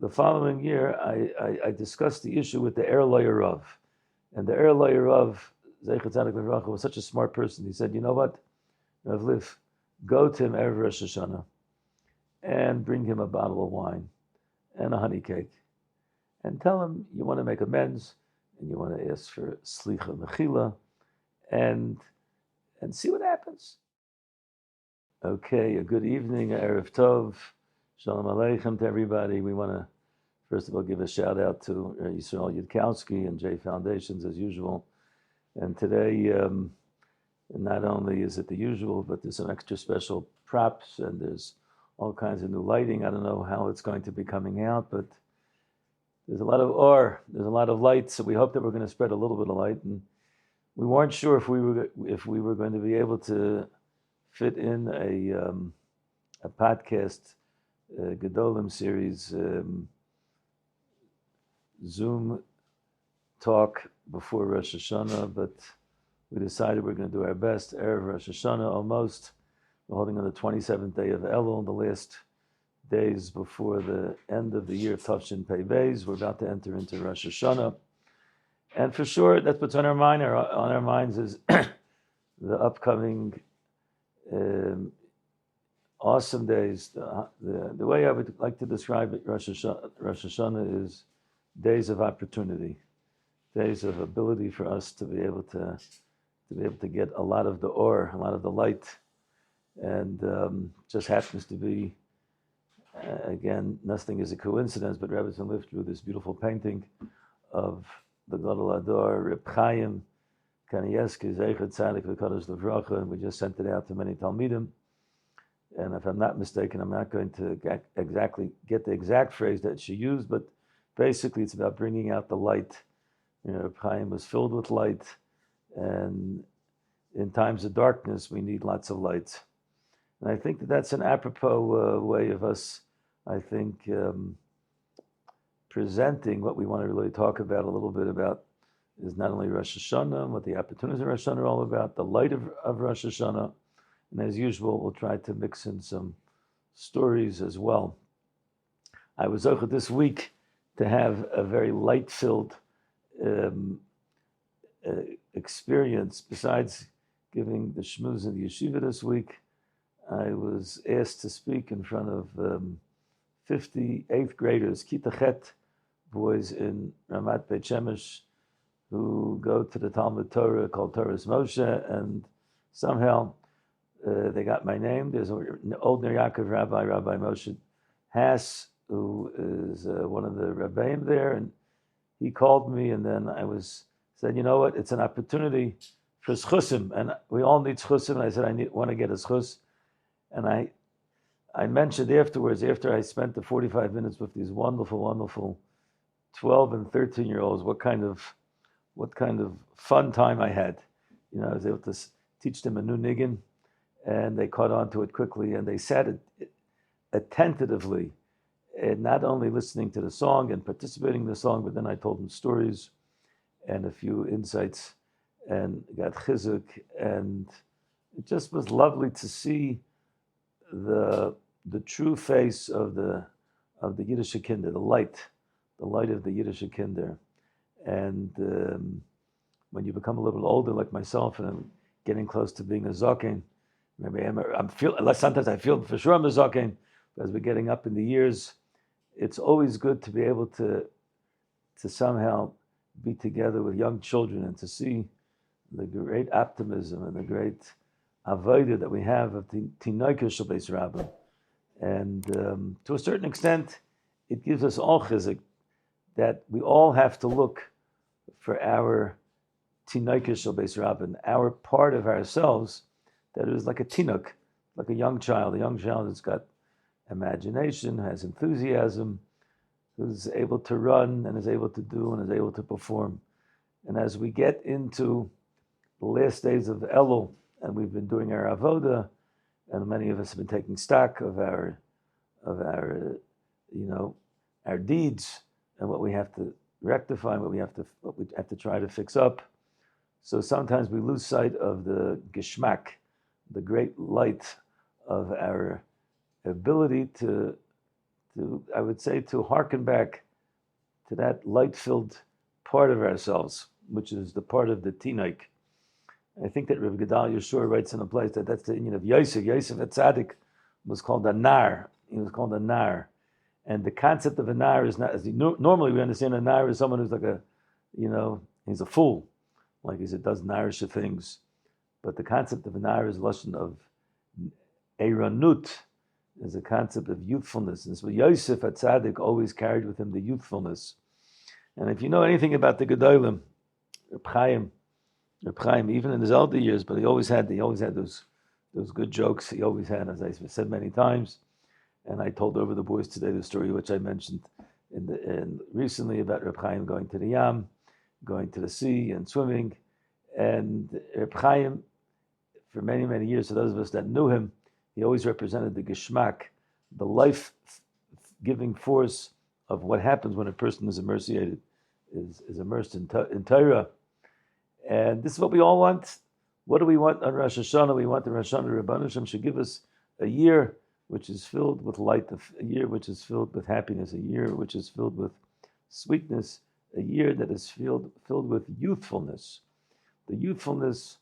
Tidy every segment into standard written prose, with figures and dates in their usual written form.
the following year, I discussed the issue with the Erloy Rav. And the Erloy Rav, Zeichet Tzadik Levracha, was such a smart person. He said, you know what, Rav Liff, go to him Erev Rosh Hashanah and bring him a bottle of wine and a honey cake. And tell him you want to make amends and you want to ask for Slicha Mechila and see what happens. Okay, a good evening, Erev Tov. Shalom Aleichem to everybody. We want to, first of all, give a shout out to Yisrael Yudkowsky and JFoundations as usual. And today, not only is it the usual, but there's some extra special props and there's all kinds of new lighting. I don't know how it's going to be coming out, but there's a lot of there's a lot of light, so we hope that we're going to spread a little bit of light. And we weren't sure if we were going to be able to fit in a podcast Gedolim series Zoom talk before Rosh Hashanah, but we decided we're going to do our best. Erev Rosh Hashanah almost. We're holding on the 27th day of Elul, the last days before the end of the year of Tavshin Pei Beis. We're about to enter into Rosh Hashanah. And for sure, that's what's on our mind. On our minds is the upcoming awesome days. The way I would like to describe it, Rosh Hashanah is days of opportunity, days of ability for us to be able to get a lot of the or, a lot of the light, and just happens to be, again, nothing is a coincidence, but Rabbi Liff drew this beautiful painting of the Gadol Ador, Reb Chaim Kanievsky, Zeichet Tzadik V'Kadosh Levracha, and we just sent it out to many Talmidim. And if I'm not mistaken, I'm not going to exactly get the exact phrase that she used, but basically it's about bringing out the light. You know, Reb Chaim was filled with light, and in times of darkness, we need lots of light. And I think that that's an apropos way of us, I think, presenting what we want to really talk about a little bit about is not only Rosh Hashanah, what the opportunities of Rosh Hashanah are all about, the light of Rosh Hashanah, and as usual, we'll try to mix in some stories as well. I was over this week to have a very light-filled experience. Besides giving the shmuz in the yeshiva this week, I was asked to speak in front of 58th graders, Kita Chet boys in Ramat Beit Shemesh, who go to the Talmud Torah called Torah's Moshe, and somehow they got my name. There's an old Ner Yaakov Rabbi Moshe Hass, who is one of the Rabbeim there, and he called me, and then I said, you know what, it's an opportunity for schusim, and we all need schusim, and I said, want to get a schus, and I mentioned afterwards, after I spent the 45 minutes with these wonderful, wonderful 12 and 13-year-olds, what kind of fun time I had. You know, I was able to teach them a new niggin, and they caught on to it quickly, and they sat attentively, and not only listening to the song and participating in the song, but then I told them stories and a few insights, and got chizuk, and it just was lovely to see the true face of the Yiddish kinder, the light of the Yiddish kinder. And when you become a little older, like myself, and I'm getting close to being a zokin, maybe sometimes I feel for sure I'm a zokin, but as we're getting up in the years, it's always good to be able to somehow be together with young children and to see the great optimism and the great avodah that we have of Tinoika Shel Beis Rabbi. And to a certain extent, it gives us all chizuk that we all have to look for our Tinoika Shel Beis Rabbi, our part of ourselves that is like a tinuk, like a young child that's got imagination, has enthusiasm, who's able to run and is able to do and is able to perform. And as we get into the last days of Elul, and we've been doing our avoda, and many of us have been taking stock of our deeds and what we have to rectify, and what we have to try to fix up. So sometimes we lose sight of the geschmack, the great light of our ability to I would say, to hearken back to that light-filled part of ourselves, which is the part of the Tinaik. I think that Rabbi Gedal Yehoshua writes in a place that that's the union of Yosef. Yosef at Tzaddik was called a nar. He was called a nar. And the concept of a nar is not, as normally we understand a nar is someone who's like he's a fool. Like he said, does narish things. But the concept of a nar is lashon of eranut, is a concept of youthfulness. And so Yosef at Tzaddik always carried with him the youthfulness. And if you know anything about the Gedolim, Reb Chaim, even in his elder years, but he always had those good jokes. He always had, as I said many times, and I told over the boys today the story which I mentioned recently about Reb Chaim going to the Yam, going to the sea and swimming. And Reb Chaim, for many, many years, for those of us that knew him, he always represented the geschmack, the life-giving force of what happens when a person is immersed in Torah. And this is what we all want. What do we want on Rosh Hashanah? We want the Rosh Hashanah Rabban Hashem should give us a year which is filled with light, a year which is filled with happiness, a year which is filled with sweetness, a year that is filled with youthfulness. The youthfulness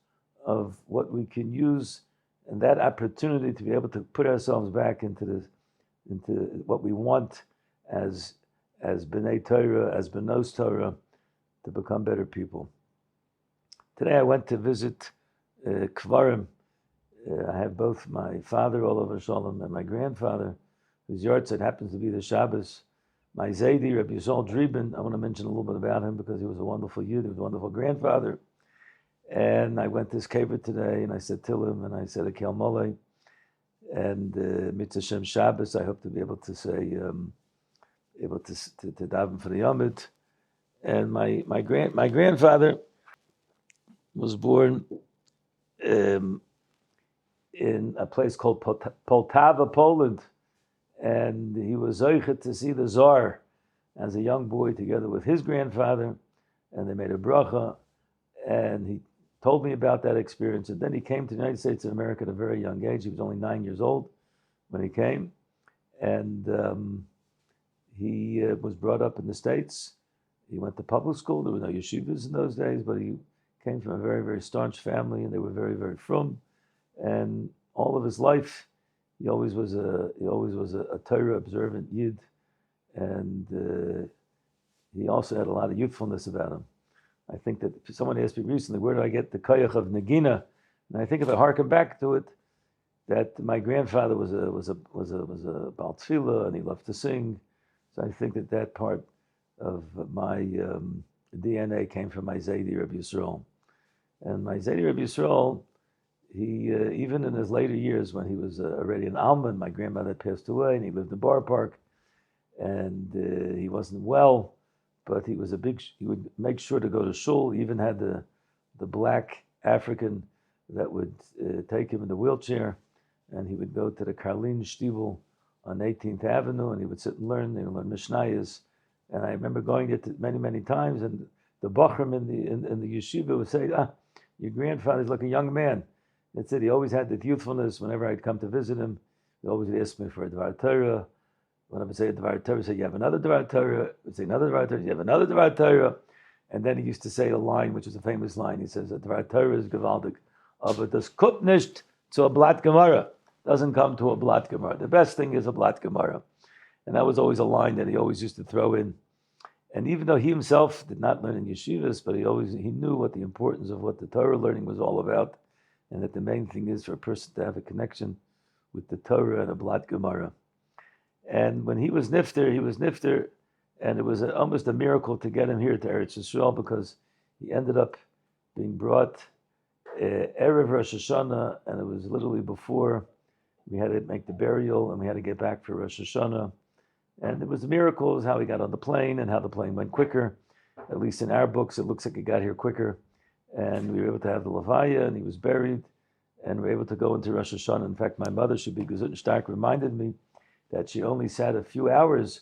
of what we can use and that opportunity to be able to put ourselves back into what we want as B'nai Torah, as B'nos Torah, to become better people. Today I went to visit Kvarim. I have both my father, Olav Shalom, and my grandfather, whose yahrzeit happens to be the Shabbos. My Zaidi, Rabbi Yisrael Drieben, I want to mention a little bit about him because he was a wonderful yid, he was a wonderful grandfather. And I went to his kever today, and I said Tillim, and I said Akel Molei, and Mitzvah Shem Shabbos. I hope to be able to say, able to daven for the Yomid. And my grandfather was born in a place called Poltava, Poland, and he was zoichet to see the Tsar as a young boy together with his grandfather, and they made a bracha, and he told me about that experience. And then he came to the United States of America at a very young age. He was only 9 years old when he came, and he was brought up in the States. He went to public school. There were no yeshivas in those days, but he came from a very, very staunch family, and they were very, very frum. And all of his life, he always was a Torah observant yid, and he also had a lot of youthfulness about him. I think that someone asked me recently, where do I get the koyach of Nagina? And I think if I harken back to it, that my grandfather was a Baal Tefillah, and he loved to sing. So I think that part of my DNA came from my Zaidi Rabbi Yisrael. And my Zaidi Rabbi Yisrael, he even in his later years when he was already an almond, my grandmother passed away, and he lived in Bar Park, and he wasn't well, but he would make sure to go to shul. He even had the black African that would take him in the wheelchair, and he would go to the Karlin Shtivel on 18th Avenue, and he would sit and learn Mishnayos. And I remember going there many, many times, and the Bachram in the yeshiva would say, your grandfather's like a young man. That's it. He always had that youthfulness. Whenever I'd come to visit him, he always would ask me for a Dvar Torah. When I would say a Dvar Torah, he'd say, you have another Dvar Torah. He'd say another Dvar Torah. You have another Dvar Torah. And then he used to say a line, which is a famous line. He says, a Dvar Torah is gewaldig, aber das kommt nicht zu a Blatt Gemara. Doesn't come to a Blatt Gemara. The best thing is a Blatt Gemara. And that was always a line that he always used to throw in. And even though he himself did not learn in yeshivas, but he knew what the importance of what the Torah learning was all about, and that the main thing is for a person to have a connection with the Torah and a Blatt Gemara. And when he was nifter, and it was almost a miracle to get him here to Eretz Yisrael, because he ended up being brought Erev Rosh Hashanah, and it was literally before we had to make the burial, and we had to get back for Rosh Hashanah. And it was a miracle how he got on the plane and how the plane went quicker. At least in our books, it looks like he got here quicker. And we were able to have the Levaya, and he was buried, and we were able to go into Rosh Hashanah. In fact, my mother, should be Gesund Stark, reminded me that she only sat a few hours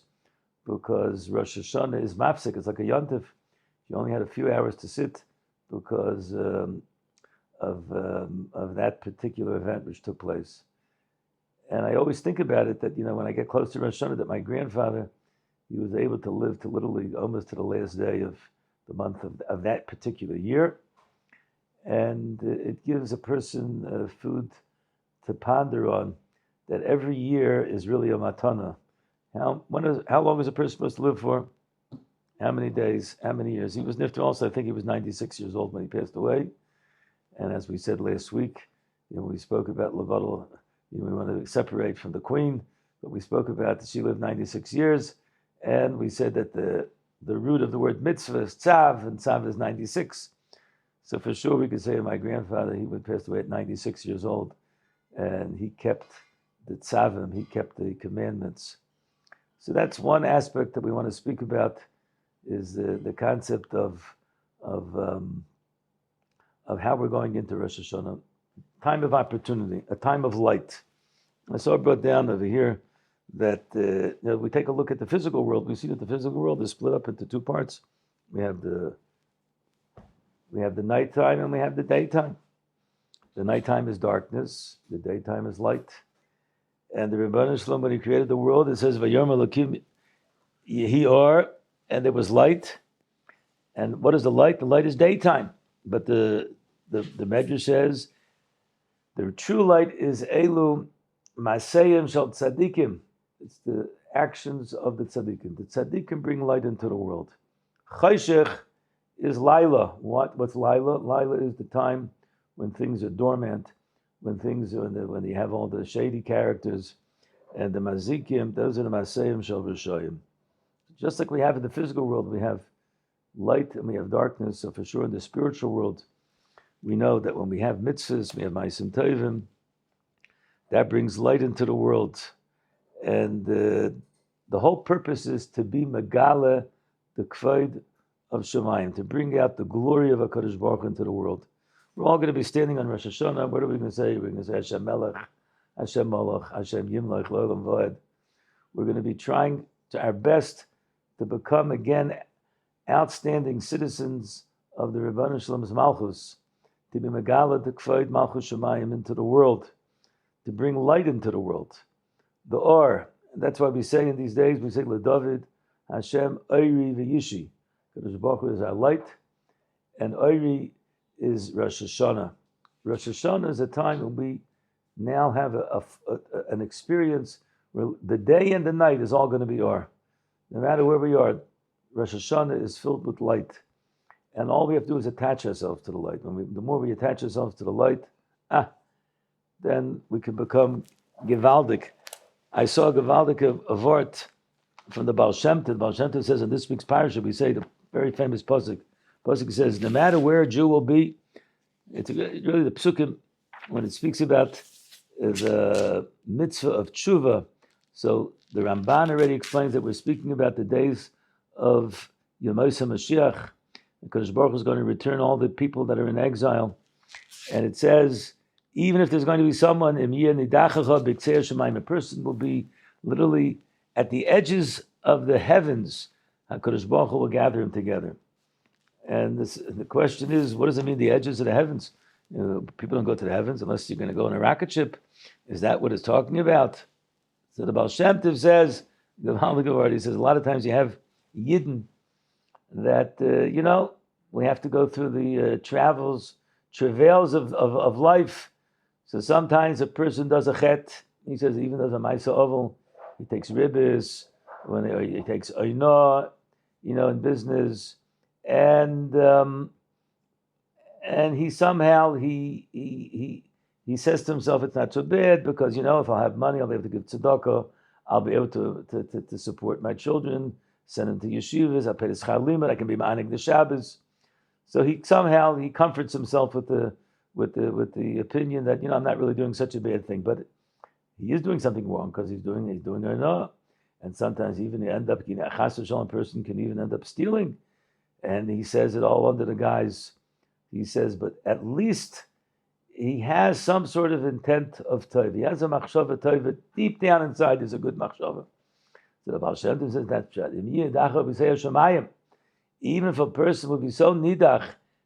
because Rosh Hashanah is mafsik, it's like a yontif. She only had a few hours to sit because of that particular event which took place. And I always think about it that, when I get close to Rosh Hashanah, that my grandfather, he was able to live to literally almost to the last day of the month of that particular year. And it gives a person food to ponder on, that every year is really a matana. How long is a person supposed to live for? How many days? How many years? He was nifter also. I think he was 96 years old when he passed away. And as we said last week, we spoke about Levatel. We want to separate from the queen, but we spoke about that she lived 96 years, and we said that the root of the word mitzvah is tzav, and tzav is 96. So for sure we could say my grandfather, he would pass away at 96 years old, and he kept the tzavim, he kept the commandments. So that's one aspect that we want to speak about, is the concept of how we're going into Rosh Hashanah. Time of opportunity, a time of light. I saw it brought down over here that we take a look at the physical world. We see that the physical world is split up into two parts. We have the nighttime and we have the daytime. The nighttime is darkness. The daytime is light. And the Rebbeinu Shalom, when he created the world, it says Vayom Elokim Yehi Or, and there was light. And what is the light? The light is daytime. But the Medrash says the true light is Elu Maseyim Shal Tzadikim. It's the actions of the Tzadikim. The Tzadikim bring light into the world. Chayshech is Laila. What's Laila? Laila is the time when things are dormant, when you have all the shady characters, and the Mazikim, those are the Maseyim Shal Rishayim. Just like we have in the physical world, we have light and we have darkness. So for sure in the spiritual world, we know that when we have mitzvahs, we have Ma'asim Tovim, that brings light into the world. And the whole purpose is to be Megala, the Kvaid of Shemayim, to bring out the glory of HaKadosh Baruch Hu into the world. We're all going to be standing on Rosh Hashanah. What are we going to say? We're going to say Hashem Melech, Hashem Malach, Hashem Yimlech, L'olam V'ed. We're going to be trying to our best to become again outstanding citizens of the Rebbeinu Shalom's Malchus, to be Megala, the Kvaid Malchus Shemayim into the world, to bring light into the world. The Or, and that's why we say in these days, we say LeDavid, Hashem Oiri V'Yishi. Kadosh Baruch Hu is our light, and Oiri is Rosh Hashanah. Rosh Hashanah is a time when we now have an experience where the day and the night is all going to be Or. No matter where we are, Rosh Hashanah is filled with light. And all we have to do is attach ourselves to the light. The more we attach ourselves to the light, then we can become Gevaldik. I saw a Gevaldik of art from the Baal Shem Tov. The Baal Shem Tov says in this week's parasha, we say the very famous pasuk. Pasuk says, no matter where a Jew will be, it's really the psukim, when it speaks about the mitzvah of tshuva. So the Ramban already explains that we're speaking about the days of Yehoshua Mashiach, because Baruch Hu is going to return all the people that are in exile. And it says, even if there's going to be someone, a person will be literally at the edges of the heavens. HaKadosh Baruch Hu will gather him together. And the question is, what does it mean, the edges of the heavens? People don't go to the heavens unless you're going to go in a rocket ship. Is that what it's talking about? So the Baal Shem Tov says, he says, a lot of times you have Yidden that, we have to go through the travails of life. So sometimes a person does a chet, he says, even does a Maisa Oval, he takes ribbis, he takes oina, in business, and he somehow, he says to himself, it's not so bad, because, if I'll have money, I'll be able to give tzedakah, I'll be able to support my children, send them to yeshivas, I'll pay the schar limud, I can be ma'anik the Shabbos. So he comforts himself with the opinion that, I'm not really doing such a bad thing, but he is doing something wrong, because he's doing no. And sometimes even a chas v'shalom person can even end up stealing. And he says it all under the guise, he says, but at least he has some sort of intent of tov. He has a machshava tov. Deep down inside, there's a good machshava. So the Baal Shem Tov says that's pshat. Even if a person would be so nidach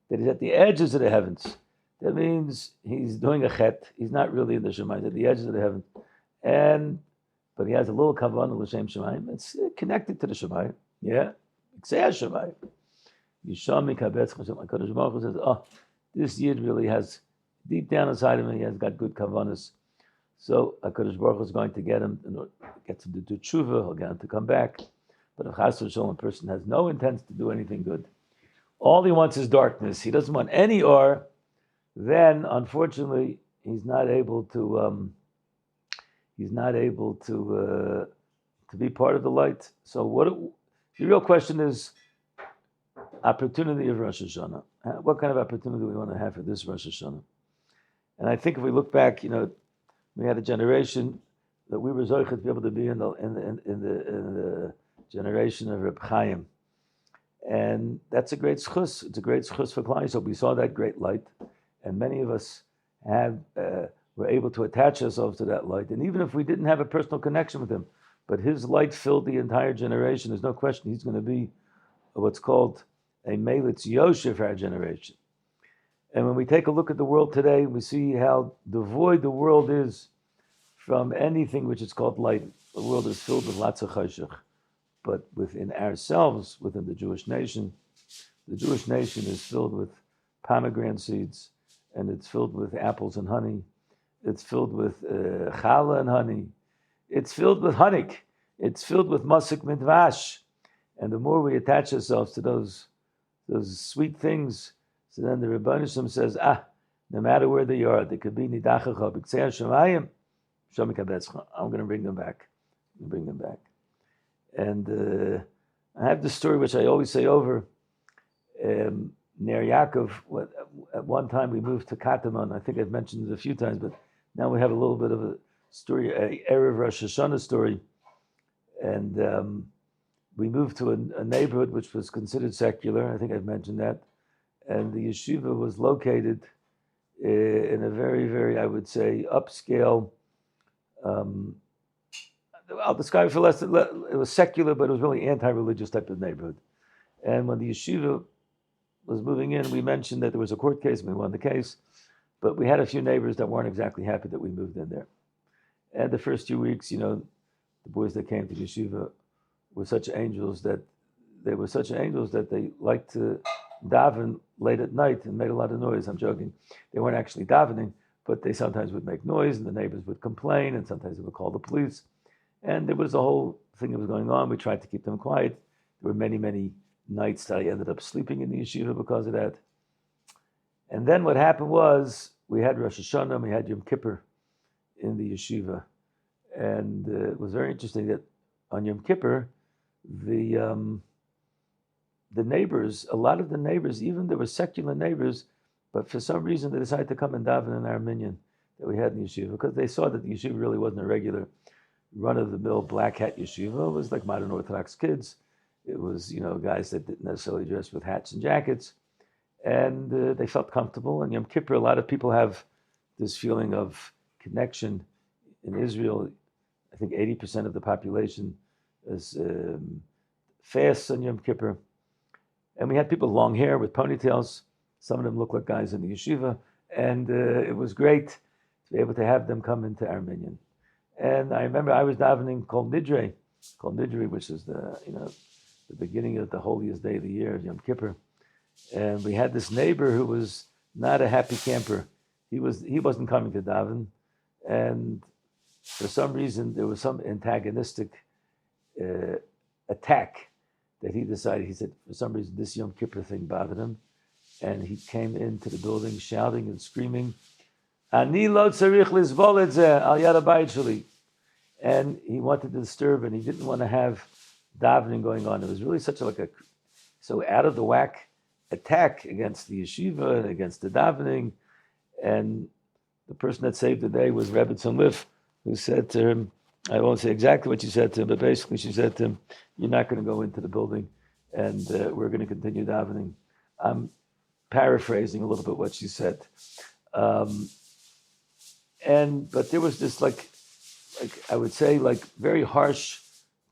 that he's at the edges of the heavens, that means he's doing a chet. He's not really in the Shemayim. He's at the edges of the heavens, But he has a little kavanah l'shem shemayim. It's connected to the shemayim. Yeah, ksei shemayim. Yisham mikabetz chashem. HaKadosh Baruch Hu says, "Oh, this yid really has deep down inside of him. He has got good kavanas. So HaKadosh Baruch Hu is going to get him to do tshuva. He'll get him to come back. But if chas v'sholom, a person has no intent to do anything good, all he wants is darkness. He doesn't want any or. Then, unfortunately, he's not able to be part of the light. So, the real question is opportunity of Rosh Hashanah. What kind of opportunity do we want to have for this Rosh Hashanah? And I think if we look back, we had a generation that we were zoichet to be able to be in the generation of Reb Chaim. And that's a great schus. It's a great schus for Klal. So we saw that great light, and many of us were able to attach ourselves to that light. And even if we didn't have a personal connection with him, but his light filled the entire generation, there's no question he's going to be what's called a Melitz Yosher for our generation. And when we take a look at the world today, we see how devoid the world is from anything which is called light. The world is filled with lots of chashich. But within ourselves, within the Jewish nation is filled with pomegranate seeds, and it's filled with apples and honey. It's filled with challah and honey. It's filled with honey. It's filled with masik midvash. And the more we attach ourselves to those sweet things, so then the Rebbeinu Shem says, no matter where they are, they could be nidachacha, b'ksei hashamayim, shamikabetzcha. I'm going to bring them back. And I have this story which I always say over. Ner Yaakov, at one time we moved to Kataman. I think I've mentioned it a few times, but now we have a little bit of a story, a Erev Rosh Hashanah story. And we moved to a neighborhood which was considered secular. I think I've mentioned that. And the yeshiva was located in a very, very, I would say, upscale. I'll describe it for less. It was secular, but it was really anti-religious type of neighborhood. And when the yeshiva was moving in, we mentioned that there was a court case, and we won the case. But we had a few neighbors that weren't exactly happy that we moved in there. And the first few weeks, the boys that came to yeshiva were such angels that they liked to daven late at night and made a lot of noise. I'm joking. They weren't actually davening, but they sometimes would make noise, and the neighbors would complain, and sometimes they would call the police. And there was a whole thing that was going on. We tried to keep them quiet. There were many, many nights that I ended up sleeping in the yeshiva because of that. And then what happened was we had Rosh Hashanah and we had Yom Kippur in the yeshiva. And it was very interesting that on Yom Kippur, the neighbors, a lot of the neighbors, even there were secular neighbors, but for some reason they decided to come and daven in our minyan that we had in the yeshiva because they saw that the yeshiva really wasn't a regular run-of-the-mill black hat yeshiva. It was like modern Orthodox kids. It was, guys that didn't necessarily dress with hats and jackets. And they felt comfortable. And Yom Kippur, a lot of people have this feeling of connection. In Israel, I think 80% of the population is fasts on Yom Kippur. And we had people with long hair with ponytails. Some of them looked like guys in the yeshiva. And it was great to be able to have them come into our minyan. And I remember I was davening Kol Nidre, which is the beginning of the holiest day of the year, Yom Kippur. And we had this neighbor who was not a happy camper. He wasn't coming to daven, and for some reason there was some antagonistic attack that he decided. He said for some reason this Yom Kippur thing bothered him, and he came into the building shouting and screaming, "Ani lo tzarich lizvol et zeh al yad habayit sheli," and he wanted to disturb, and he didn't want to have davening going on. It was really such a so out of the whack attack against the yeshiva and against the davening. And the person that saved the day was Rabbi Liff, who said to him, I won't say exactly what she said to him, but basically she said to him, "You're not going to go into the building, and we're going to continue davening." I'm paraphrasing a little bit what she said. But there was this like I would say very harsh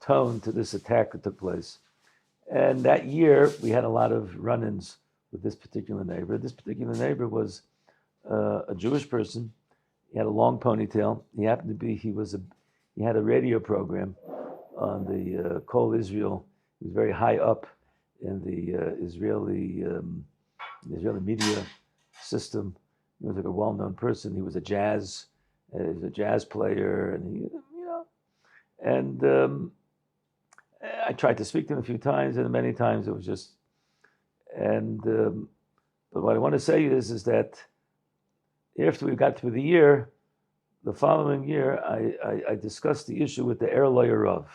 tone to this attack that took place. And that year we had a lot of run-ins with this particular neighbor. This particular neighbor was a Jewish person. He had a long ponytail. He happened to be, he was he had a radio program on the Kol Israel. He was very high up in the Israeli media system. He was like a well-known person. He was a jazz player, and I tried to speak to him a few times, and many times it was just. But what I want to say is that after we got through the year, the following year, I discussed the issue with the Erloyer Rav.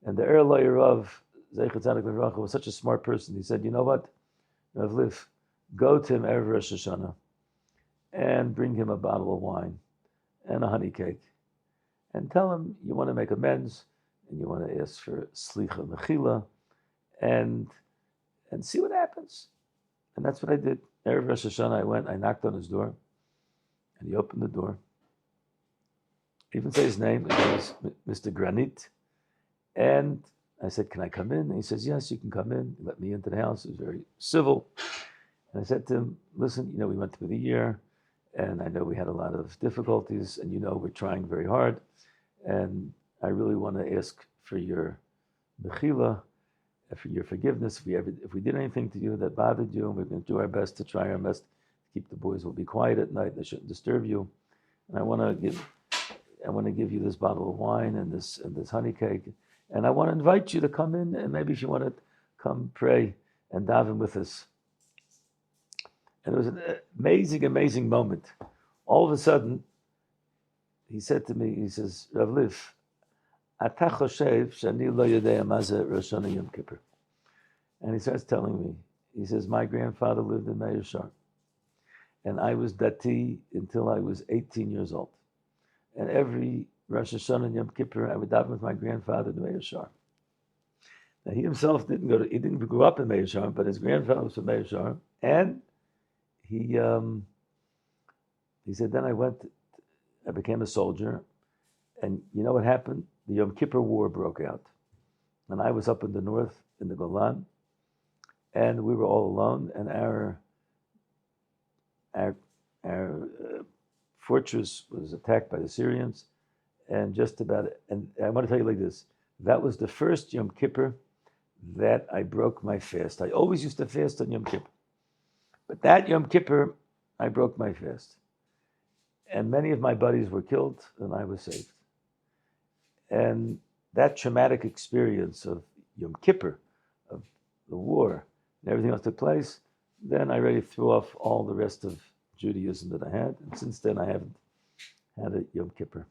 And the Erloyer Rav, Zeichet Tzadik L'Vracha, was such a smart person. He said, you know what, Rav Liff, go to him every Rosh Hashanah and bring him a bottle of wine and a honey cake. And tell him you want to make amends and you want to ask for Slicha Mechila and see what happens. And that's what I did. Erev Rosh Hashanah, I went, I knocked on his door, and he opened the door. He even said his name, it was Mr. Granit. And I said, can I come in? And he says, yes, you can come in. He let me into the house. He was very civil. And I said to him, listen, we went through the year, and I know we had a lot of difficulties, and we're trying very hard. And I really want to ask for your mechila, for your forgiveness. If we did anything to you that bothered you, and we're going to do our best to try our best to keep the boys will be quiet at night. They shouldn't disturb you. And I want to give you this bottle of wine and this honey cake. And I want to invite you to come in, and maybe if you want to come pray and daven with us. And it was an amazing, amazing moment. All of a sudden, he said to me, he says, Rav Liff, Ata choshev shani lo yodea ma ze Rosh Hashanah Yom Kippur. And he starts telling me, he says, my grandfather lived in Meir Shar. And I was dati until I was 18 years old. And every Rosh Hashanah and Yom Kippur, I would daven with my grandfather in Meir Shar. Now he himself he didn't grow up in Meir Shar, but his grandfather was from Meir Shar. And he said, then I became a soldier. And you know what happened? The Yom Kippur War broke out. And I was up in the north, in the Golan, and we were all alone, and our fortress was attacked by the Syrians, and I want to tell you like this, that was the first Yom Kippur that I broke my fast. I always used to fast on Yom Kippur. But that Yom Kippur, I broke my fast. And many of my buddies were killed, and I was saved. And that traumatic experience of Yom Kippur, of the war, and everything else took place, then I already threw off all the rest of Judaism that I had. And since then, I haven't had a Yom Kippur.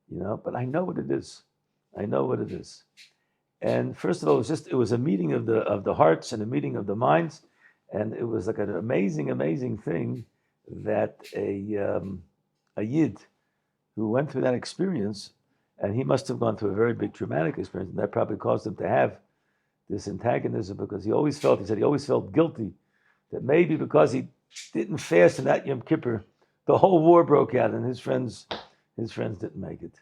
But I know what it is. I know what it is. And first of all, it was a meeting of the hearts and a meeting of the minds. And it was like an amazing, amazing thing that a Yid who went through that experience, and he must have gone through a very big traumatic experience, and that probably caused him to have this antagonism because he always felt guilty that maybe because he didn't fast in that Yom Kippur, the whole war broke out and his friends didn't make it.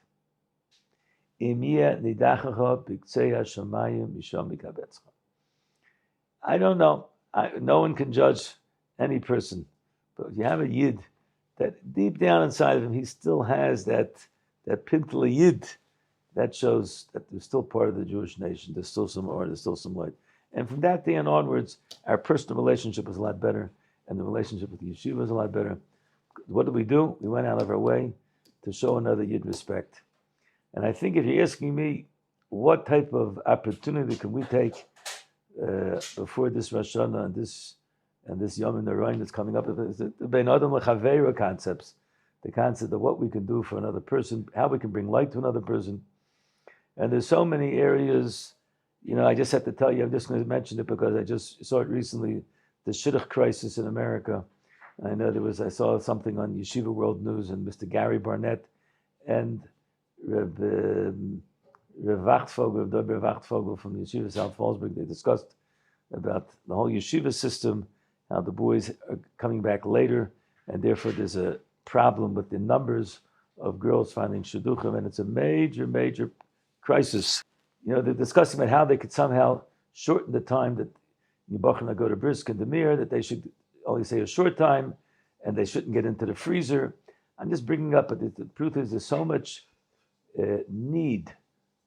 I don't know. No one can judge any person, but if you have a Yid that deep down inside of him, he still has that Pintele Yid, that shows that there's still part of the Jewish nation. There's still some order, there's still some light. And from that day on onwards, our personal relationship was a lot better, and the relationship with the yeshiva was a lot better. What did we do? We went out of our way to show another Yid respect. And I think if you're asking me, what type of opportunity can we take before this Rosh Hashanah and this Yom Noraim that's coming up, is the Bein Adam L'Chaveira concepts, the concept of what we can do for another person, how we can bring light to another person. And there's so many areas, I just have to tell you, I'm just going to mention it because I just saw it recently, the shidduch crisis in America. I know I saw something on Yeshiva World News, and Mr. Gary Barnett and Rav Wachtfogel from the Yeshiva South Fallsburg, they discussed about the whole yeshiva system, how the boys are coming back later, and therefore there's a problem with the numbers of girls finding shidduchim, and it's a major, major crisis. They're discussing about how they could somehow shorten the time that Yibachna go to Brisk and Demir, that they should only say a short time, and they shouldn't get into the freezer. I'm just bringing up, but the truth is there's so much need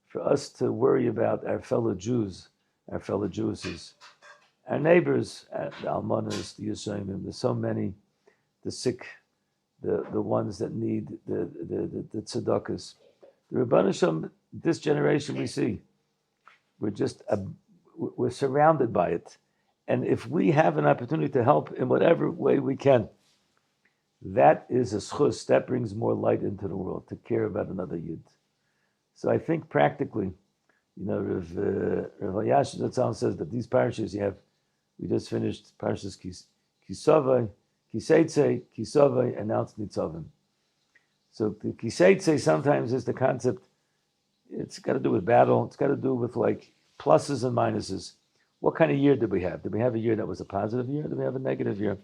for us to worry about our fellow Jews, our fellow Jewesses, our neighbors, the Almanas, the Yisraelim. There's so many, the sick, the ones that need the tzedakahs. The Rebbeinu Shem, this generation we see, we're surrounded by it. And if we have an opportunity to help in whatever way we can, that is a schus, that brings more light into the world, to care about another Yid. So I think practically, Rav Yehoshua Zatzal says that these parashas we just finished parashas Kisavai, Kiseitze, Kisavai, and now it's Nitzavim. So the Kiseitze sometimes is the concept, it's got to do with battle, it's got to do with like pluses and minuses. What kind of year did we have? Did we have a year that was a positive year? Did we have a negative year?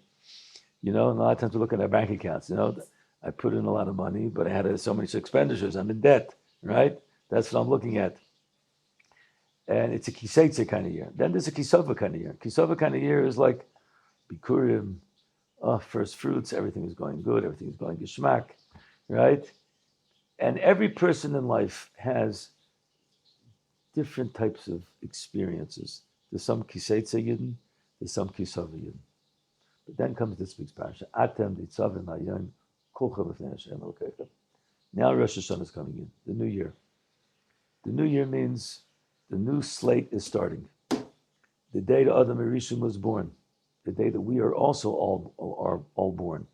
And a lot of times we look at our bank accounts. I put in a lot of money, but I had so many expenditures. I'm in debt, right? That's what I'm looking at. And it's a kiseitze kind of year. Then there's a kisova kind of year. Kisova kind of year is like bikurim, first fruits, everything is going good, everything is going geschmack, right? And every person in life has different types of experiences. There's some kiseitze yidden, there's some kisova yidden. But then comes this week's parasha. Atem ditzavim hayom kulcha b'fnei Hashem Elokeichem. Now Rosh Hashanah is coming in, the new year. The new year means the new slate is starting. The day that Adam Rishon was born, the day that we are also all born,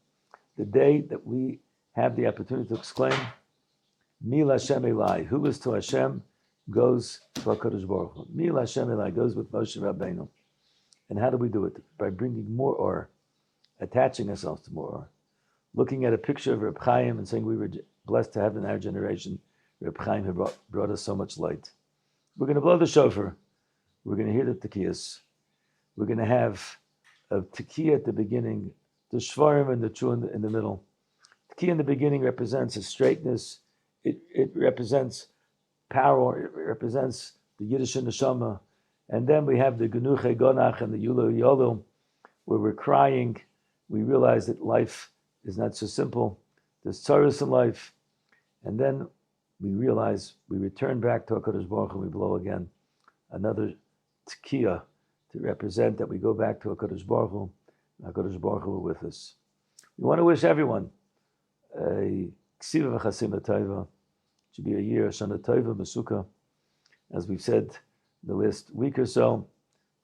the day that we have the opportunity to exclaim, Mil Hashem Elai, who is to Hashem goes to HaKadosh Baruch Hu. Mil Hashem Elai goes with Moshe Rabbeinu. And how do we do it? By bringing more or, attaching ourselves to more or. Looking at a picture of Reb Chaim and saying we were blessed to have in our generation Reb Chaim who brought us so much light. We're going to blow the shofar. We're going to hear the tekiyas. We're going to have a tekiyah at the beginning, the shvarim and the chun in the middle. Tekiyah in the beginning represents a straightness. It represents power. It represents the Yiddish neshama. And then we have the genuche gonach and the yulu yolu, where we're crying. We realize that life is not so simple. There's tzaros in life. And then we realize we return back to HaKadosh Baruch Hu and we blow again another tekiyah to represent that we go back to HaKadosh Baruch Hu. HaKadosh Baruch Hu with us. We want to wish everyone a ksiva v'chasima tova. It should be a year, Shana Tova, Mesuka. As we've said in the last week or so,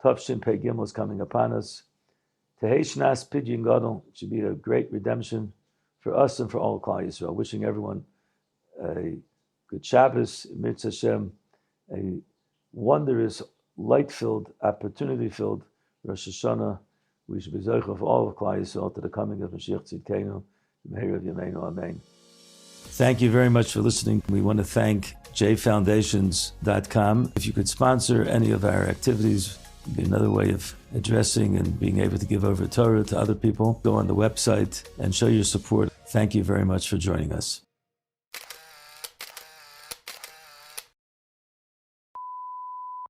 Tavshin Pei Gimel is coming upon us. Tehei Shnas Pidyon Gadol. It should be a great redemption for us and for all of Klal Yisrael. Wishing everyone a good Shabbos, Mitzvah Hashem, a wondrous, light-filled, opportunity-filled Rosh Hashanah. We should be zeicha for all of Klal Yisrael to the coming of Mashiach Tzidkenu, Meir of Yameinu, Amen. Thank you very much for listening. We want to thank JFoundations.com. If you could sponsor any of our activities, it would be another way of addressing and being able to give over Torah to other people. Go on the website and show your support. Thank you very much for joining us.